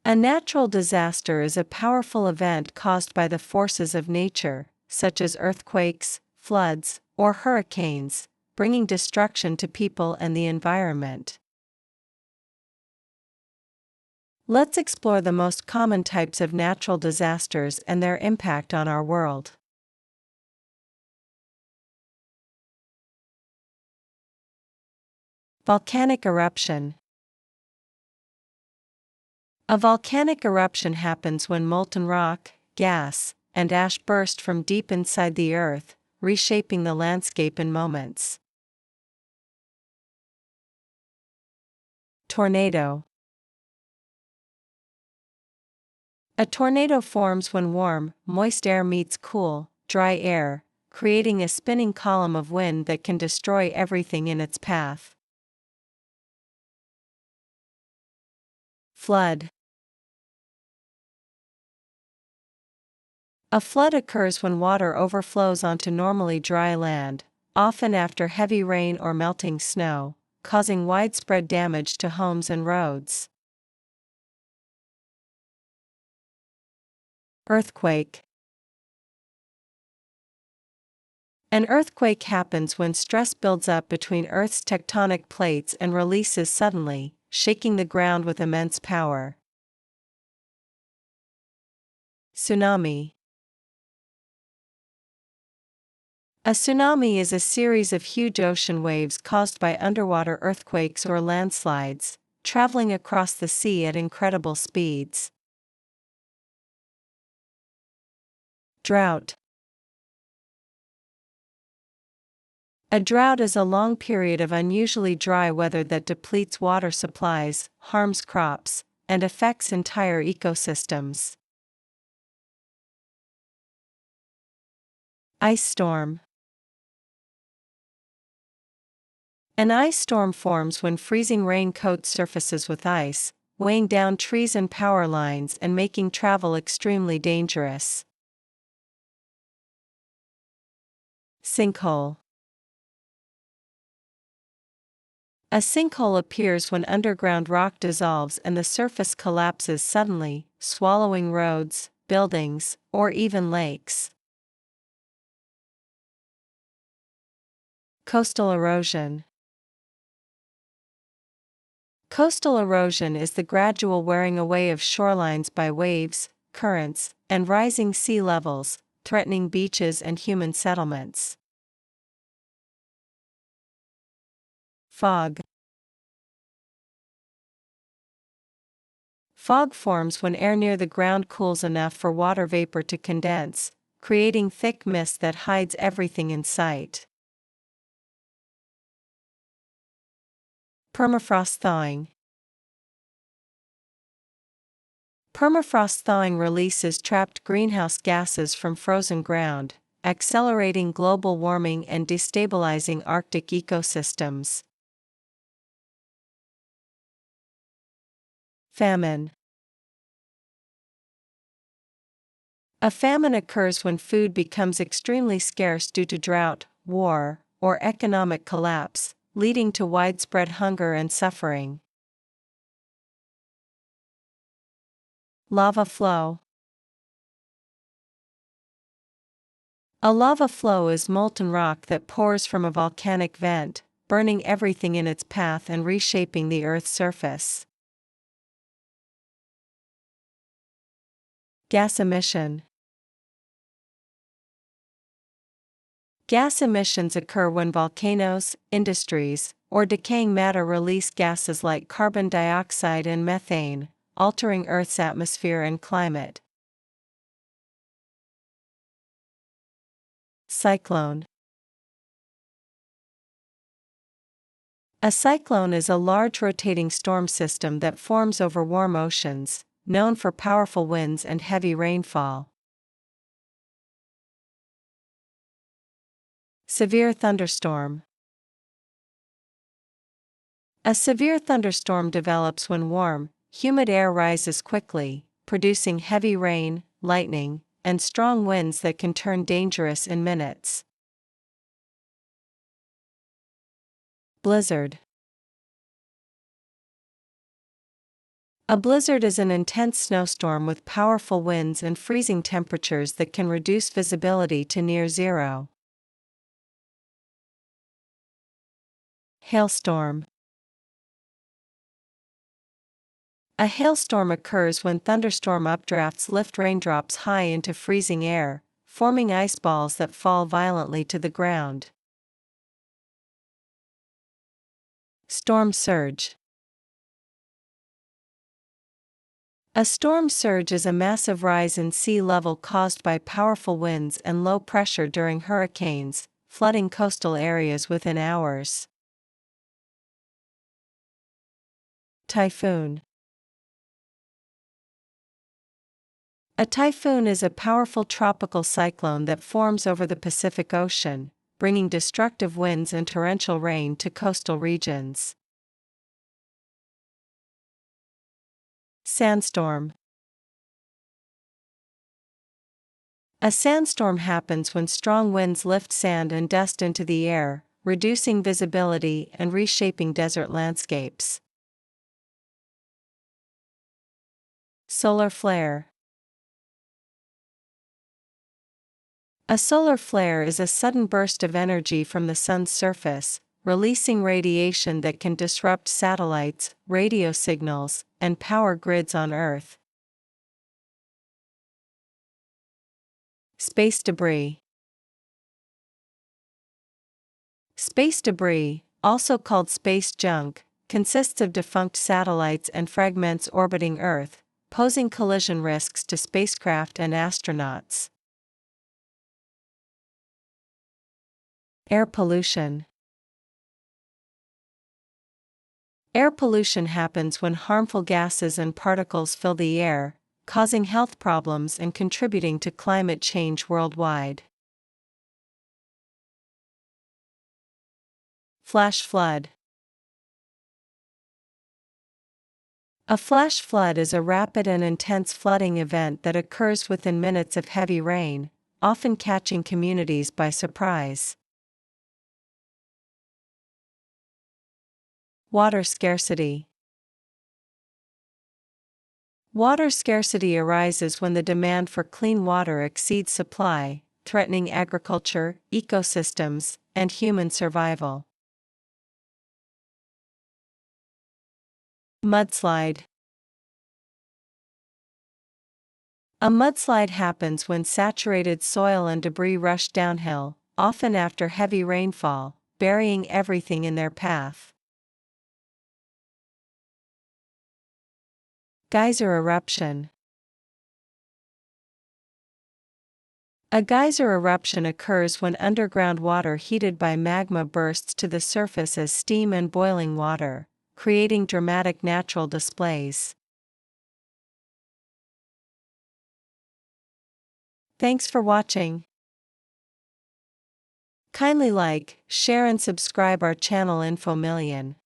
A natural disaster is a powerful event caused by the forces of nature, such as earthquakes, floods, or hurricanes, bringing destruction to people and the environment. Let's explore the most common types of natural disasters and their impact on our world. Volcanic eruption. A volcanic eruption happens when molten rock, gas, and ash burst from deep inside the earth, reshaping the landscape in moments. Tornado. A tornado forms when warm, moist air meets cool, dry air, creating a spinning column of wind that can destroy everything in its path. Flood. A flood occurs when water overflows onto normally dry land, often after heavy rain or melting snow, causing widespread damage to homes and roads. Earthquake. An earthquake happens when stress builds up between Earth's tectonic plates and releases suddenly, shaking the ground with immense power. Tsunami. A tsunami is a series of huge ocean waves caused by underwater earthquakes or landslides, traveling across the sea at incredible speeds. Drought. A drought is a long period of unusually dry weather that depletes water supplies, harms crops, and affects entire ecosystems. Ice storm. An ice storm forms when freezing rain coats surfaces with ice, weighing down trees and power lines and making travel extremely dangerous. Sinkhole. A sinkhole appears when underground rock dissolves and the surface collapses suddenly, swallowing roads, buildings, or even lakes. Coastal erosion. Coastal erosion is the gradual wearing away of shorelines by waves, currents, and rising sea levels, threatening beaches and human settlements. Fog. Fog forms when air near the ground cools enough for water vapor to condense, creating thick mist that hides everything in sight. Permafrost thawing. Permafrost thawing releases trapped greenhouse gases from frozen ground, accelerating global warming and destabilizing Arctic ecosystems. Famine. A famine occurs when food becomes extremely scarce due to drought, war, or economic collapse, leading to widespread hunger and suffering. Lava flow. A lava flow is molten rock that pours from a volcanic vent, burning everything in its path and reshaping the Earth's surface. Gas emission. Gas emissions occur when volcanoes, industries, or decaying matter release gases like carbon dioxide and methane, altering Earth's atmosphere and climate. Cyclone. A cyclone is a large rotating storm system that forms over warm oceans, known for powerful winds and heavy rainfall. Severe thunderstorm. A severe thunderstorm develops when warm, humid air rises quickly, producing heavy rain, lightning, and strong winds that can turn dangerous in minutes. Blizzard. A blizzard is an intense snowstorm with powerful winds and freezing temperatures that can reduce visibility to near zero. Hailstorm. A hailstorm occurs when thunderstorm updrafts lift raindrops high into freezing air, forming ice balls that fall violently to the ground. Storm surge. A storm surge is a massive rise in sea level caused by powerful winds and low pressure during hurricanes, flooding coastal areas within hours. Typhoon. A typhoon is a powerful tropical cyclone that forms over the Pacific Ocean, bringing destructive winds and torrential rain to coastal regions. Sandstorm. A sandstorm happens when strong winds lift sand and dust into the air, reducing visibility and reshaping desert landscapes. Solar flare. A solar flare is a sudden burst of energy from the sun's surface, releasing radiation that can disrupt satellites, radio signals, and power grids on Earth. Space debris. Space debris, also called space junk, consists of defunct satellites and fragments orbiting Earth, posing collision risks to spacecraft and astronauts. Air pollution. Air pollution happens when harmful gases and particles fill the air, causing health problems and contributing to climate change worldwide. Flash flood. A flash flood is a rapid and intense flooding event that occurs within minutes of heavy rain, often catching communities by surprise. Water scarcity. Water scarcity arises when the demand for clean water exceeds supply, threatening agriculture, ecosystems, and human survival. Mudslide. A mudslide happens when saturated soil and debris rush downhill, often after heavy rainfall, burying everything in their path. Geyser eruption. A geyser eruption occurs when underground water heated by magma bursts to the surface as steam and boiling water, creating dramatic natural displays. Thanks for watching. Kindly like, share and subscribe our channel Infomillion.